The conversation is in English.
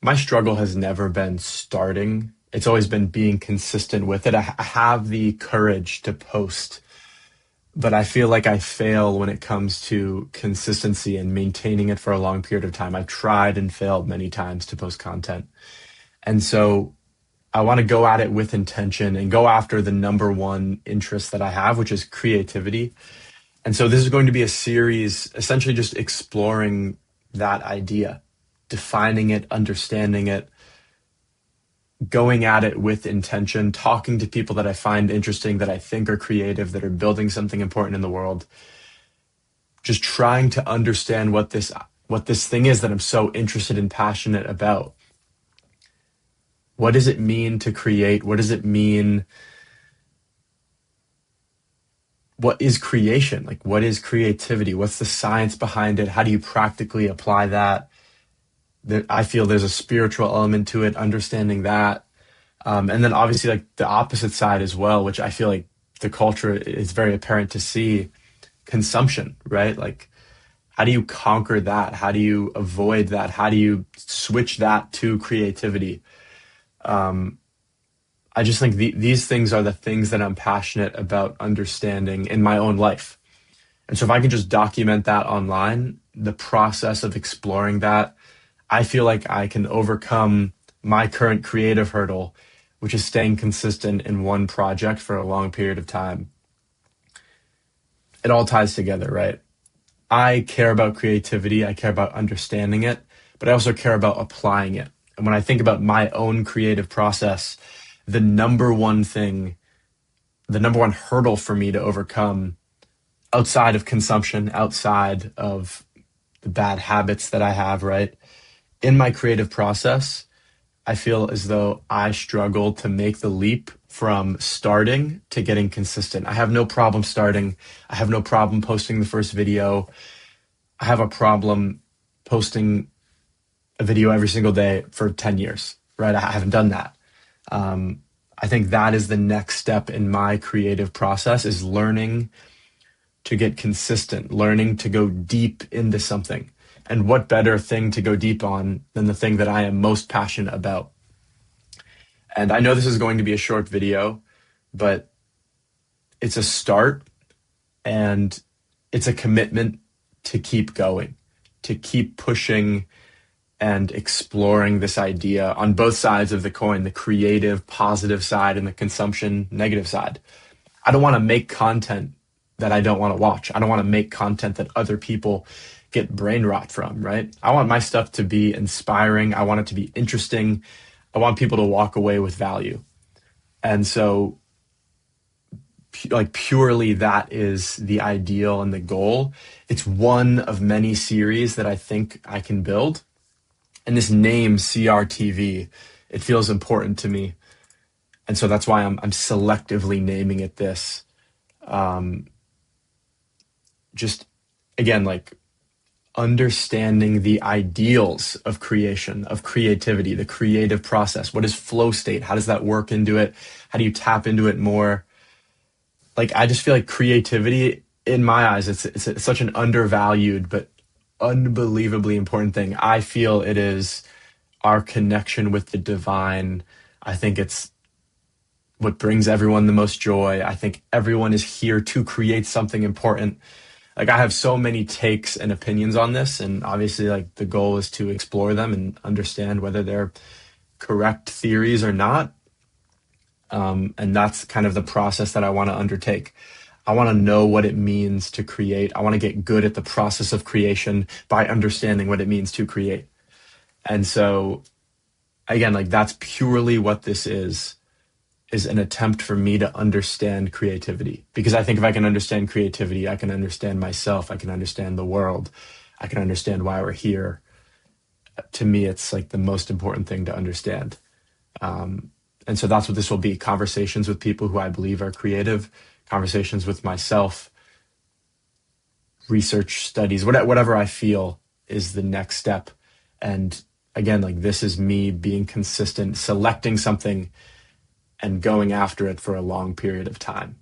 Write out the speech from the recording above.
My struggle has never been starting. It's always been being consistent with it. I have the courage to post, but I feel like I fail when it comes to consistency and maintaining it for a long period of time. I've tried and failed many times to post content. And so I want to go at it with intention and go after the number one interest that I have, which is creativity. And so this is going to be a series essentially just exploring that idea, defining it, understanding it, going at it with intention, talking to people that I find interesting, that I think are creative, that are building something important in the world, just trying to understand what this thing is that I'm so interested and passionate about. What does it mean to create? What does it mean? What is creation? Like, what is creativity? What's the science behind it? How do you practically apply that? I feel there's a spiritual element to it, understanding that. And then obviously like the opposite side as well, which I feel like the culture is very apparent to see, consumption, right? Like, how do you conquer that? How do you avoid that? How do you switch that to creativity? Um, I just think these things are the things that I'm passionate about understanding in my own life. And so if I can just document that online, the process of exploring that, I feel like I can overcome my current creative hurdle, which is staying consistent in one project for a long period of time. It all ties together, right? I care about creativity, I care about understanding it, but I also care about applying it. And when I think about my own creative process, the number one thing, the number one hurdle for me to overcome outside of consumption, outside of the bad habits that I have, right? In my creative process, I feel as though I struggle to make the leap from starting to getting consistent. I have no problem starting. I have no problem posting the first video. I have a problem posting a video every single day for 10 years, right? I haven't done that. I think that is the next step in my creative process, is learning to get consistent, learning to go deep into something. And what better thing to go deep on than the thing that I am most passionate about? And I know this is going to be a short video, but it's a start, and it's a commitment to keep going, to keep pushing and exploring this idea on both sides of the coin, the creative, positive side and the consumption, negative side. I don't want to make content that I don't want to watch. I don't want to make content that other people get brain rot from, right? I want my stuff to be inspiring. I want it to be interesting. I want people to walk away with value. And so like purely that is the ideal and the goal. It's one of many series that I think I can build. And this name CRTV, it feels important to me. And so that's why I'm selectively naming it this. Just again, like understanding the ideals of creation, of creativity, the creative process. What is flow state? How does that work into it? How do you tap into it more? Like, I just feel like creativity, in my eyes, it's such an undervalued but unbelievably important thing. I feel it is our connection with the divine. I think it's what brings everyone the most joy. I think everyone is here to create something important. Like, I have so many takes and opinions on this, and obviously like the goal is to explore them and understand whether they're correct theories or not. And that's kind of the process that I want to undertake. I want to know what it means to create. I want to get good at the process of creation by understanding what it means to create. And so again, like that's purely what this is an attempt for me to understand creativity. Because I think if I can understand creativity, I can understand myself, I can understand the world, I can understand why we're here. To me, it's like the most important thing to understand. And so that's what this will be: conversations with people who I believe are creative, conversations with myself, research studies, whatever I feel is the next step. And again, like this is me being consistent, selecting something and going after it for a long period of time.